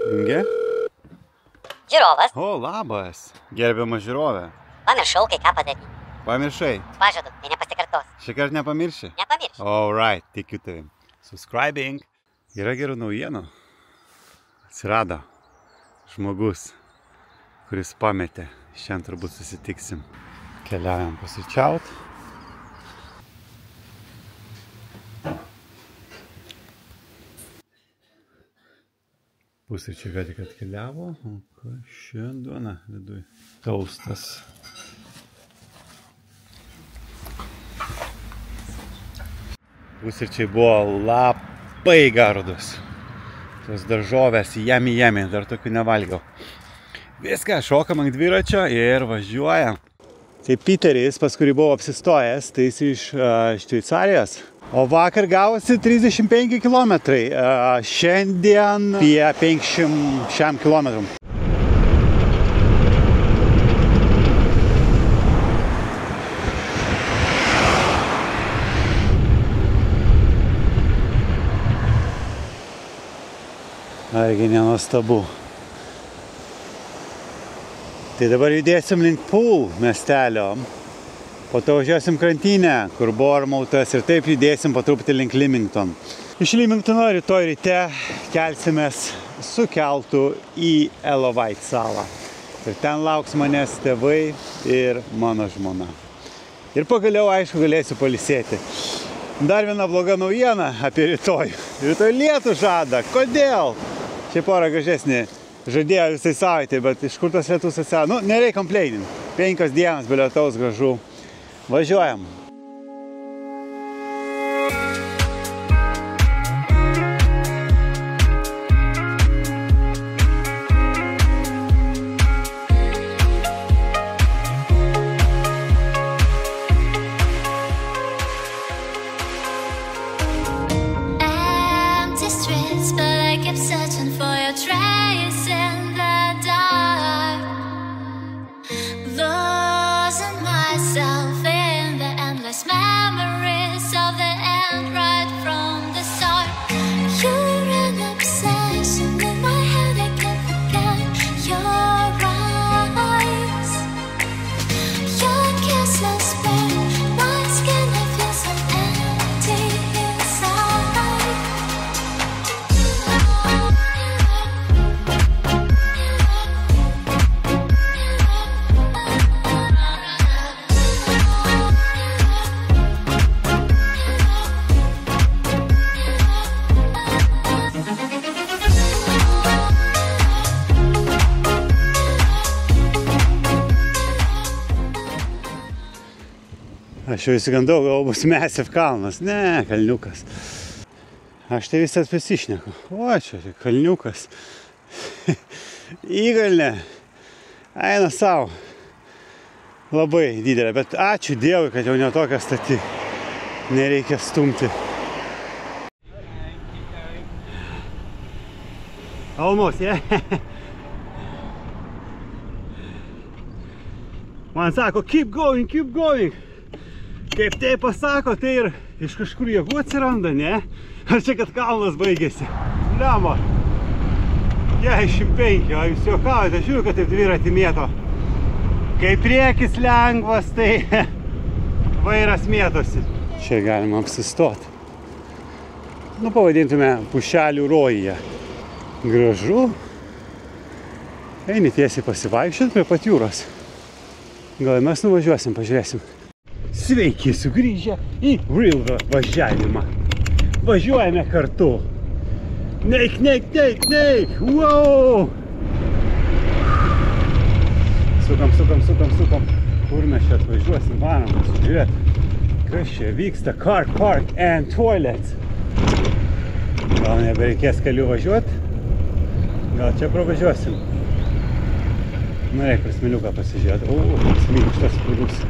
Inge? Žiūrovas. O, labas. Gerbiama žiūrovė. Pamiršau kai ką padaryti. Pamiršai? Pažadu, tai nepasikartos. Šįkart nepamirši? Nepamiršiu. Alright, tikiu tavim. Subscribing. Yra gerų naujienų. Atsirado žmogus, kuris pametė. Šiandien turbūt susitiksim. Keliaujam pasičiaut. Pusryčiai ką tik atkeliavo. O ką šiandien duona viduj? Taustas. Pusryčiai buvo labai gardus. Tos daržovės jami, dar tokių nevalgiau. Viską, šokam ant dviračio ir važiuojam. Tai Piteris, pas kurį buvau apsistojęs, tai jis iš Šveicarijos. O vakar gavosi 35 kilometrai. Šiandien apie 500 kilometrų. Argi nenuostabu. Tai dabar judėsim link Pool miestelio. Po to važiuosim Krantinę, kur Bournemouthas, ir taip judėsim po truputį link Leamington. Iš Leamingtono rytoj ryte kelsimės su keltu į Isle of Wight salą. Ir ten lauks manęs tėvai ir mano žmona. Ir pagaliau, aišku, galėsiu pailsėti. Dar viena bloga naujiena apie rytoj. Rytoj lietų žada. Kodėl? Čia porą gražesnį žadėjo visai savaitė, bet iš kur tas lietus atsirado? Nu, nereikia kompleinint. 5 dienas be lietaus gražu. Važiuojam. Aš jau įsigandau, gal bus Massive kalnas. Ne, kalniukas. Aš tai visas pasišneku. O, čia kalniukas. Įgalnė. Eina savo. Labai didelė, bet ačiū Dievui, kad jau ne tokia stati. Nereikia stumti. Almost, yeah? Man sako, keep going, keep going. Kaip tai pasako, tai ir iš kažkur jėgų atsiranda, ne? Ar čia, kad kalnas baigėsi? Liama. 45, o jūs juokaujate, žiūriu, kad taip dviratį mėto. Kai priekis lengvas, tai vairas mėtosi. Čia galima apsistoti. Nu, pavadintume pušelių rojuje. Gražu. Eini tiesiai pasivaikščiot prie pat jūros. Gal mes nuvažiuosim, pažiūrėsim. Sveiki, sugrįžę į Real važiavimą. Važiuojame kartu. Neik, neik, neik, neik. Wow! Sukam. Kur mes čia atvažiuosim? Varom, pasižiūrėt. Kas čia vyksta? Car park and toilets. Gal nebereikės kelių važiuot? Gal čia pravažiuosim? Norėk prasmiliuką pasižiūrėt. O, smilkštas kūrus.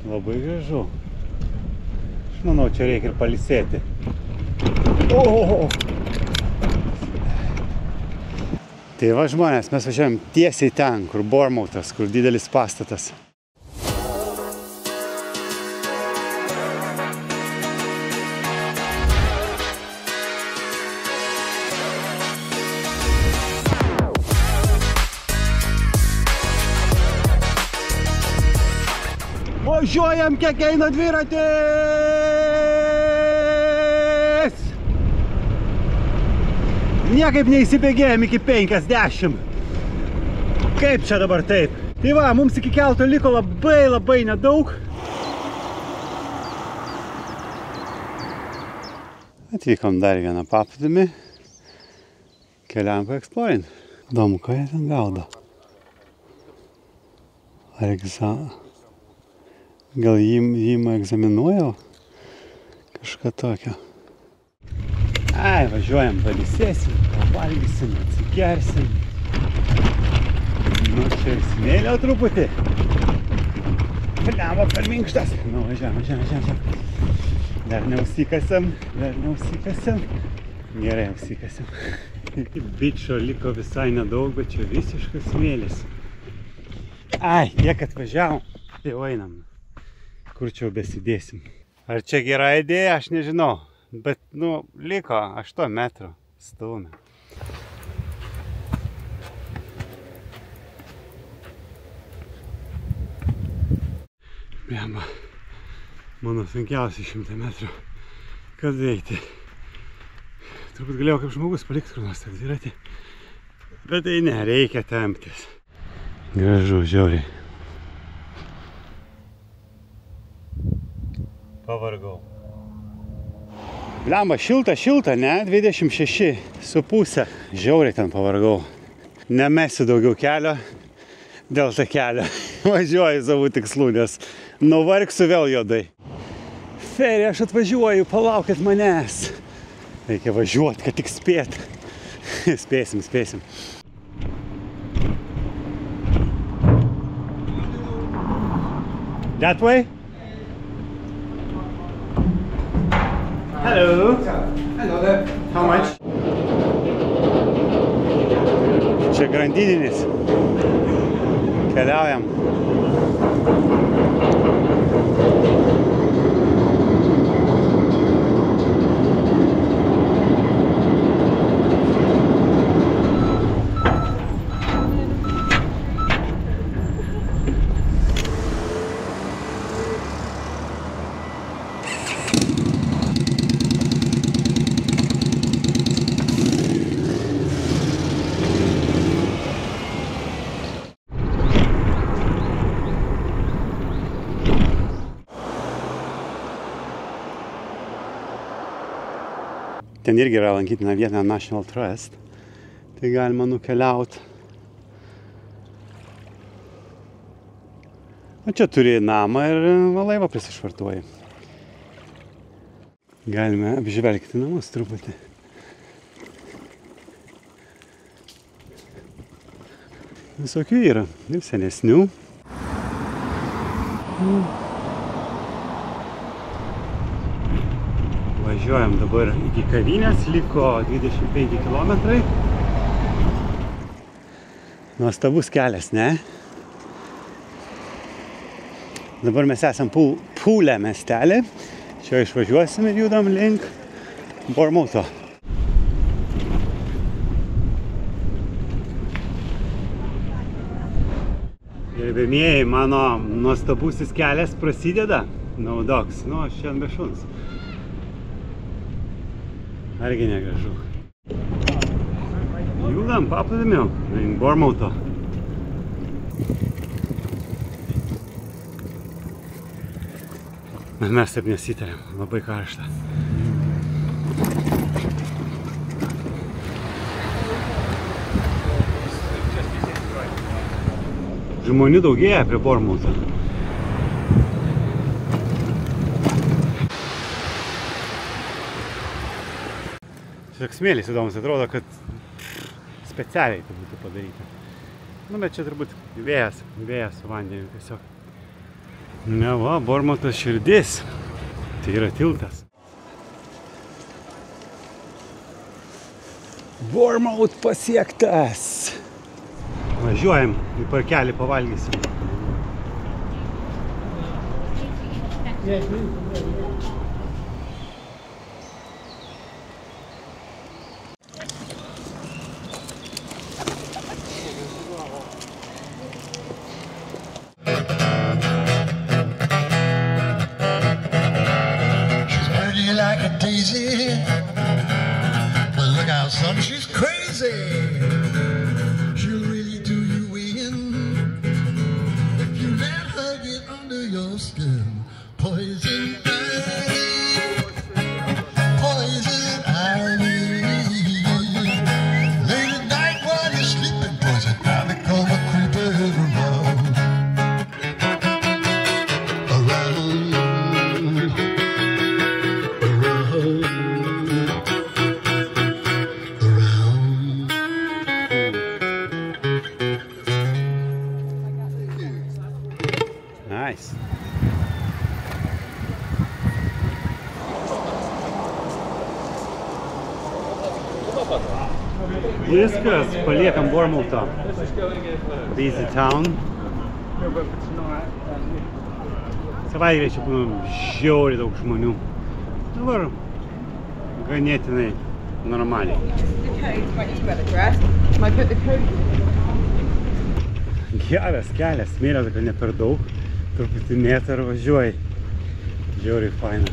Labai gražu. Aš manau, čia reikia ir pailsėti. O! Tai va, žmonės, mes važiuojam tiesiai ten, kur Bournemouthas, kur didelis pastatas. Važiuojam, kiek eina dviratis! Niekaip neįsibėgėjom iki 50. Kaip čia dabar taip? Tai va, mums iki kelto liko labai nedaug. Atvykom dar vieną paplūdimį. Keliavom paeksplorint. Įdomu, ką jie ten gaudo. Gal jį egzaminuoja? Kažką tokio. Ai, važiuojam, pailsėsim, pavalgysim, atsigersim. Nu, čia ir smėlio truputį. Pliamba per minkštas. Nu, važiuojam. Dar neusikasam. Gerai, neusikasam. Bičio liko visai nedaug, bet čia visiškas smėlis. Ai, tiek atvažiavom. Jau einam. Kur čia besidėsim. Ar čia gera idėja, aš nežinau. Bet, nu, liko 8 metrų stumia. Blemba, mano sunkiausiai 100 metrų. Kad eiti? Turbūt galėjau kaip žmogus palikti kur nors tą dviratį. Bet tai ne, reikia temptis. Gražu, žiauriai. Pavargau. Blemba, šilta, ne? 26,5. Žiauriai ten pavargau. Nemesiu daugiau kelio dėl to kelio. Važiuoju savo tikslų, nes nuvargsiu vėl juodai. Feri, aš atvažiuoju, palaukit manęs. Reikia važiuoti, kad tik spėt. Spėsim. That way? Hello. Hello there. How much? Čia grandininis. Keliaujam. Ten irgi yra lankytina vieta National Trust. Tai galima nukeliauti. O čia turi namą ir laivą prisišvartuoji. Galime apžvelgti namus truputį. Visokių yra, ir senesnių. Važiuojam dabar iki kavinės, liko 25 kilometrai. Nuostabus kelias, ne? Dabar mes esam Pūlė miestelį. Čia išvažiuosim ir judam link Bournemouth'o. Gerbėmieji, mano nuostabusis kelias prasideda. Naudoks, nu aš šiandien be šuns. Argi negražu. Judam paplūdimiu link Bournemouth'o. Mes taip nesitarėm, labai karšta. Žmonių daugėja prie Bournemouth'o. Tiesiog smėlis įdomus, atrodo, kad specialiai tai būtų padaryta. Nu, bet čia turbūt vėjas su vandeniu tiesiog. Ne, va, Bournemouth'o širdis. Tai yra tiltas. Bournemouth pasiektas. Važiuojam į parkelį, pavalgysim. Viskas, paliekam Bournemouth'ą. Busy town. Savaitgalį čia būna žiauriai daug žmonių. Dabar ganėtinai normaliai. Geras kelias, smėlio tokio ne per daug. Truputį mėtą ir važiuoji. Žiauriai faina.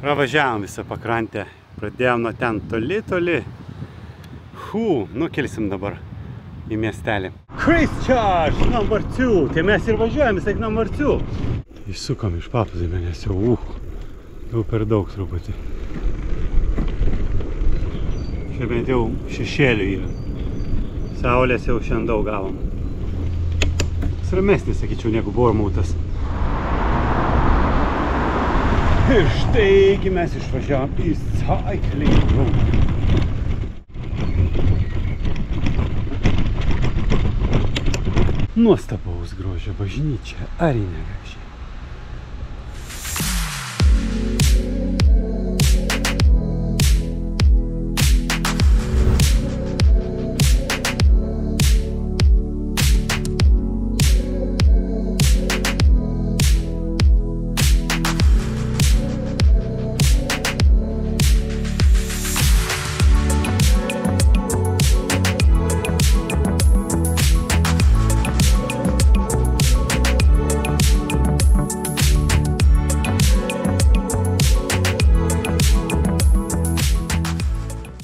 Pravažiavom visą pakrantę. Pradėjom nuo ten toli. Nukelsim dabar į miestelį. Christchurch, number 2. Tai mes ir važiuojam visai number 2. Išsukom iš paplūdimio, nes jau per daug truputį. Čia bent jau šešėlių yra. Saulės jau šiandien daug gavom. Jis ramesnis, sakyčiau, negu Bournemouth'as. Ir štai mes išvažiavom į cycling route. Nuostabaus grožio bažnyčia, ar ji negraži?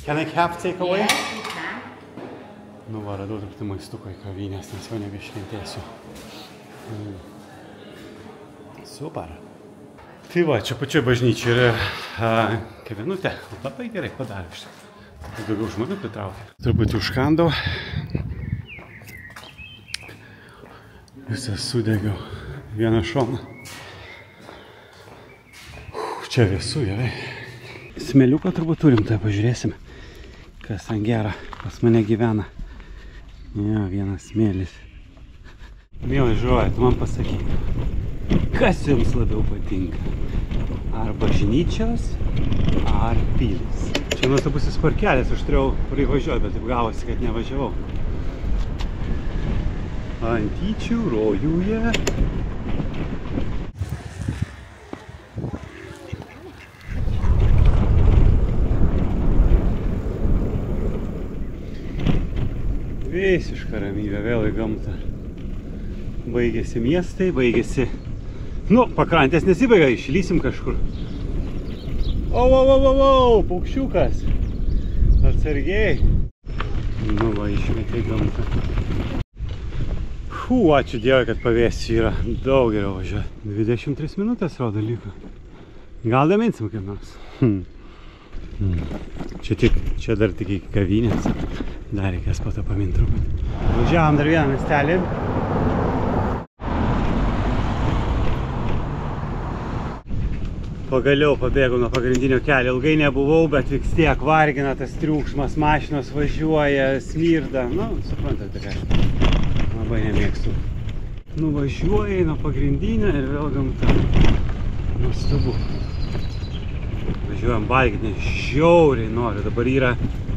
Can I have takeaway? Yes, you can. Nu va, radau truputį maistuko į kavinės, nes jau nebešventėsiu. Super. Tai va, čia pačioj bažnyčiai yra kavinutė. Labai gerai padarė šitą. Daugiau žmonių pritraukė. Truputį užkandau. Visą sudegiau vieną šoną. Čia vėsu, gerai. Smėliuką turbūt turim, tai pažiūrėsime. Kas ten gera, pas mane gyvena. Jo, vienas smėlis. Mielai žiūrovai, tu man pasakyk, kas jums labiau patinka? Ar bažnyčios, ar pilis? Čia nuostabusis parkelis, aš turėjau privažiuoti, bet taip gavosi, kad nevažiavau. Antyčių rojuje. Visiška ramybė, vėl į gamtą. Baigėsi miestai, baigėsi... pakrantės nesibaigia, išlysim kažkur. Paukščiukas. Atsargiai. Išmetė gamtą. Ačiū Dievui, kad pavėsiu yra. Daug geriau važiuoti. 23 minutės rodo liko. Gal daminsim kaip nors. Čia dar tik iki kavinės. Dar reikės po to paminti truputį. Važiavom dar vieną miestelį. Pagaliau pabėgau nuo pagrindinio kelio. Ilgai nebuvau, bet vis tiek vargina tas triukšmas, mašinos važiuoja, smirda. Suprantate, ką aš labai nemėgstu. Nuvažiuoji nuo pagrindinio ir vėl gamta. Nuostabu. Važiuojam valgyti, nes žiauriai noriu. Dabar yra,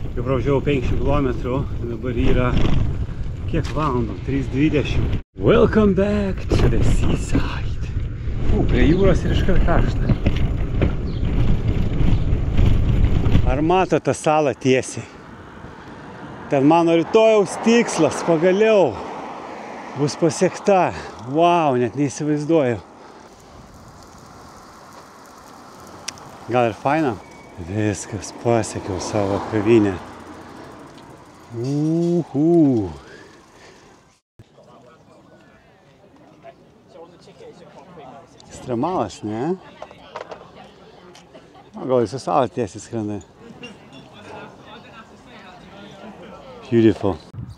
kaip pravažiavau 50 km, dabar yra kiek valandų? 3:20. Welcome back to the seaside. Prie jūros ir iškart karšta. Ar mato tą salą tiesiai? Ten mano rytojaus tikslas, pagaliau, bus pasiekta. Wow, net neįsivaizduoju. Gal ir faina? Viskas, pasiekiau savo kavinę. Stremalas, ne? Gal visą salą tiesiai skrenda. Beautiful.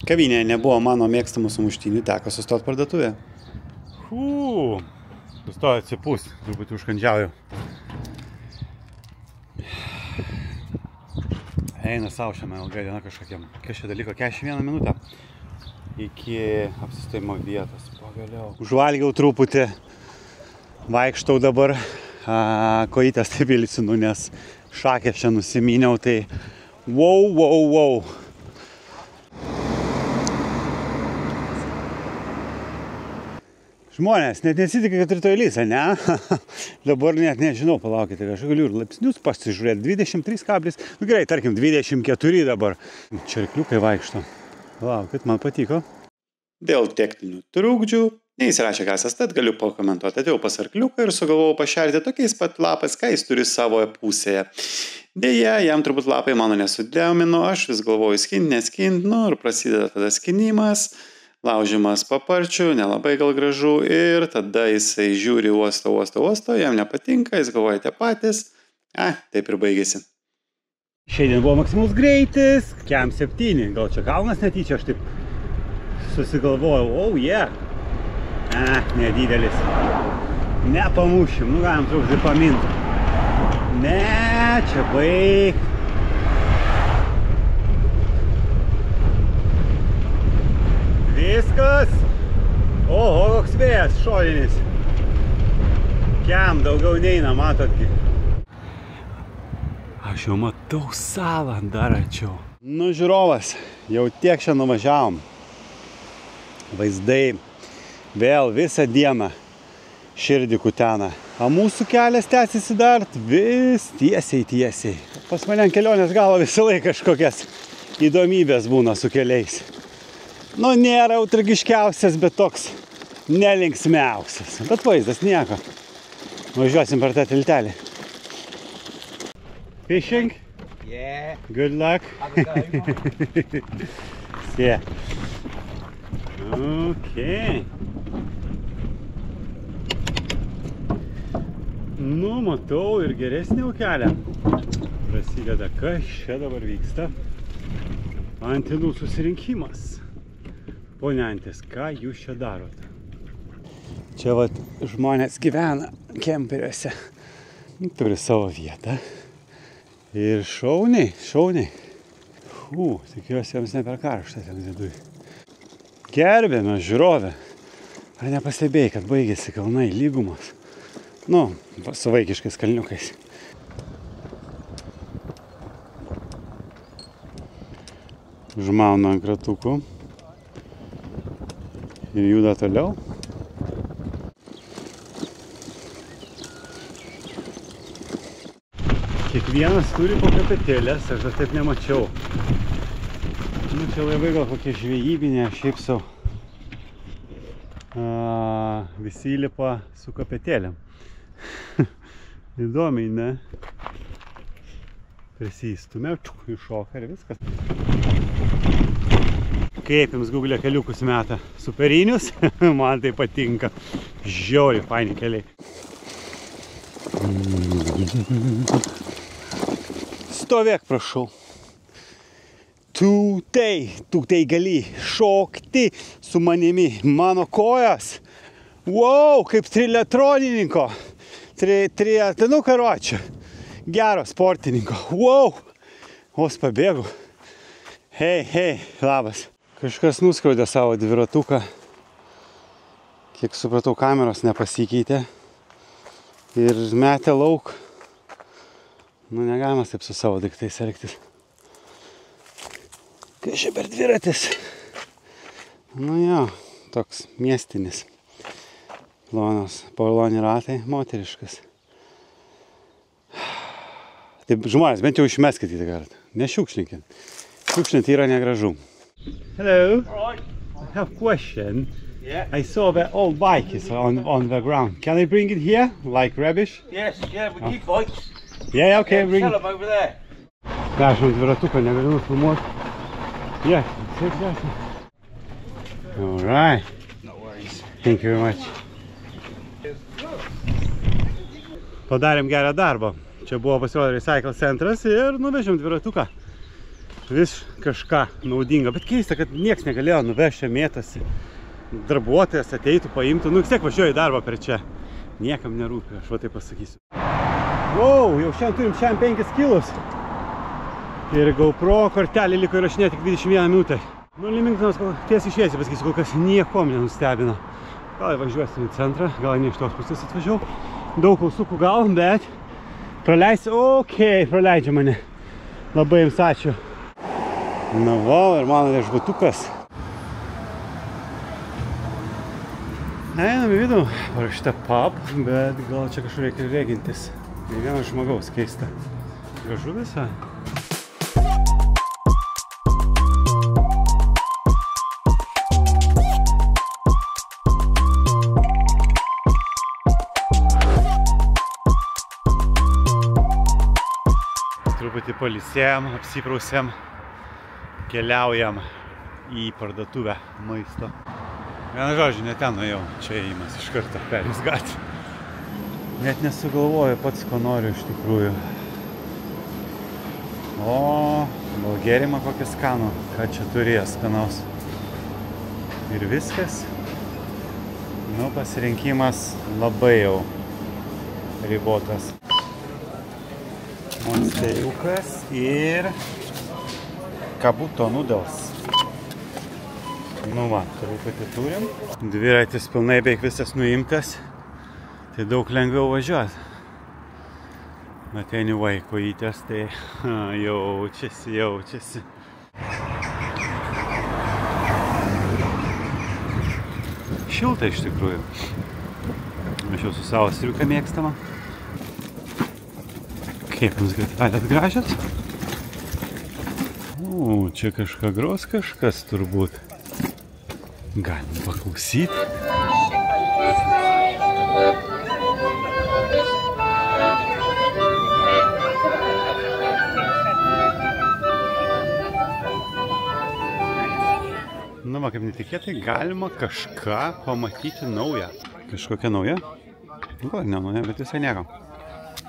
Kavinėje nebuvo mano mėgstamų sumuštinių, teko sustoti parduotuvėje. Sustoju atsipūs, truputį užkandžiauju. Eina savo šiame ilga diena kažkokiam. Kas čia dalyko? 41 minutę iki apsistojimo vietos. Pagaliau. Užvalgiau truputį. Vaikštau dabar. Kojytės taip ilsinu, nes šakės čia nusiminiau. Tai wow. Žmonės net nesitikė, kad rytoj lys, ne? Dabar net nežinau, palaukite, aš galiu ir laipsnius pasižiūrėti. 23 nu gerai, tarkim, 24 dabar. Čerkliukai vaikšto. Laukit, man patiko. Dėl techninių trukdžių neįsirašė kasas, tad galiu pakomentuoti. Atėjau pas arkliuką ir sugalvojau pašerti tokiais pat lapais, ką jis turi savo pusėje. Deja, jam turbūt lapai mano nesudėmino, aš vis galvoju skint, nu ir prasideda tada skinimas. Laužimas paparčių, nelabai gal gražu ir tada jisai žiūri uosto, jam nepatinka, jis galvoja tie patys. Taip ir baigėsi. Šiandien buvo maksimalus greitis, kem 7, gal čia kalnas netyčia, aš taip susigalvojau, nedidelis. Nepamušim, nu galim truputį paminti. Ne, čia baig. Viskas. Oho, koks vėjas šolinis. Kem daugiau neina, matotgi. Aš jau matau salą dar arčiau. Nu, žiūrovas, jau tiek čia nuvažiavom. Vaizdai vėl visą dieną širdį kutena. O mūsų kelias tęsiasi dar vis tiesiai. Pas mane ant kelionės galo visą laiką kažkokias įdomybės būna su keliais. Nu, nėra jau tragiškiausias, bet toks nelinksmiausias. Bet vaizdas nieko. Važiuosim per tą tiltelį. Fishing? Yeah. Good luck. Have a go. Yeah. Okay. Nu, matau ir geresnį jau kelią. Prasideda, kas čia dabar vyksta. Antinų susirinkimas. Pone Antis, ką jūs čia darote? Čia vat žmonės gyvena kemperiuose. Turi savo vietą. Ir šauniai. Tikiuosi jiems ne per karštą ten viduj. Gerbėme žiūrovę. Ar nepastebėjai, kad baigėsi kalnai, lygumas? Nu, su vaikiškais kalniukais. Užmauna ant kratukų. Ir juda toliau. Kiekvienas turi po kapetėlės, aš dar taip nemačiau. Nu, čia labai gal kokia žvejybinė, šiaip sau. Visi įlipa su kapetėlėm. Įdomiai, ne? Prisistumė, iššoka ir viskas. Kaip jums Google keliukus meta? Superinius? Man tai patinka. Žiauriai faini keliai. Stovėk, prašau. Tu tai gali šokti su manimi. Mano kojas. Wow, kaip triatlonininko. Nu, karočią. Gero sportininko. Wow. Vos pabėgu. Hei, labas. Kažkas nuskrodė savo dviratuką. Kiek supratau, kameros nepasikeitė. Ir metė lauk. Nu, negalima taip su savo daiktais elgtis. Kas čia per dviratis? Nu jo, toks miestinis. Paviloni ratai, moteriškas. Taip, žmonės, bent jau išmeskit kitą kartą. Nešiukšlinkit. Šiukšlinti yra negražu. Hello. All right. I have a question. Yeah. I saw the old bike is on the ground. Can I bring it here, like rubbish? Yes, yeah, we keep bikes. Yeah, okay, bring Sell it. them over there. Ką, aš ant dviratuko negaliu nufilmuoti. Yeah, exactly. All right. No worries. Thank you very much. Padarėm gerą darbą. Čia buvo pasirodo recycle centras ir nuvežėm dviratuką. Vis kažką naudinga, bet keista, kad nieks negalėjo nuvežti, mėtasi. Darbuotojas ateitų, paimtų, nu vis tiek važiuoju į darbą per čia. Niekam nerūpi, aš va taip pasakysiu. Wow, jau šiandien turim 5 kilus. Ir GoPro kortelė liko įrašinėti tik 21 minutę. Nu, Limingtonas tiesiai šviesiai pasakysiu, kol kas niekom nenustebino. Gal važiuosim į centrą, gal ne iš tos pusės atvažiau. Daug klausukų gal, bet praleisiu, praleidžia mane. Labai jums ačiū. Na va, ir mano viešbutukas. Einam į vidų, parašyta pub, bet gal čia kažkur reikia regintis. Tai vienas žmogaus keista. Gražu visą. Truputį pailsėjom, apsiprausėm, keliaujam į parduotuvę maisto. Vieną žodžiu, ne ten nuėjau, čia įėjimas iš karto perėjus gatvę. Net nesugalvoju pats, ko noriu iš tikrųjų. O, gal gėrimą kokį skanų, ką čia turės skanaus. Ir viskas. Nu, pasirinkimas labai jau ribotas. Monsteriukas ir kabuto noodles. Nu va, truputį turim. Dviratis pilnai beveik visas nuimtas. Tai daug lengviau važiuoti. Bet anyway, kojytės tai jaučiasi. Šilta iš tikrųjų. Aš jau su savo striuką mėgstama. Kaip mums gatvelės gražios? O, čia kažką gros kažkas turbūt. Galim paklausyti. Nu, va, kaip netikėtai, galima kažką pamatyti naują. Kažkokia nauja? Gal ne nauja, bet visai nieko.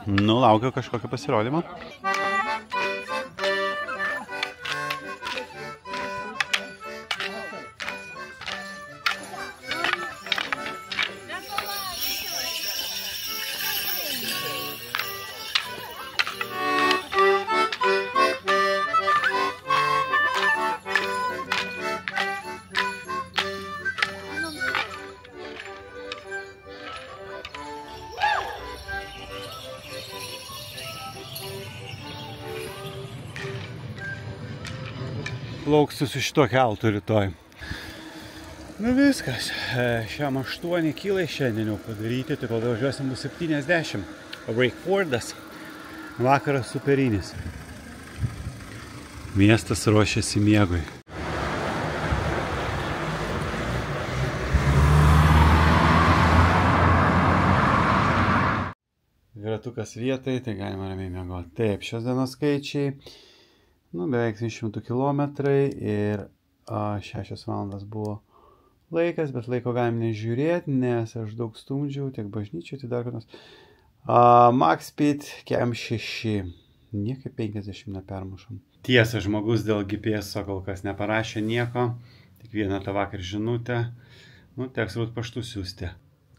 Nu, laukiu kažkokio pasirodymo. Plauksiu su šito keltu rytoj. Nu viskas, šiam 8 kilai šiandien jau padaryti, tai kol važiuosim bus 70. Rekordas. Vakaras superinis. Miestas ruošiasi miegui. Dviratukas vietai, tai galima ramiai miegoti. Taip, šios dienos skaičiai. Nu, beveik 300 kilometrai ir 6 valandas buvo laikas, bet laiko galim nežiūrėti, nes aš daug stumdžiau, tiek bažnyčių, tai dar vienas. Max speed kem 6, niekaip 50 nepermušam. Tiesa, žmogus dėl GPS kol kas neparašė nieko, tik vieną tą vakar žinutę, nu, teks rūt paštu siųsti.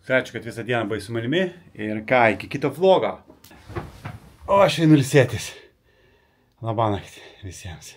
Ačiū, kad visą dieną buvai su manimi ir ką, iki kito vlogo. O aš einu ilsėtis. Labą naktį visiems.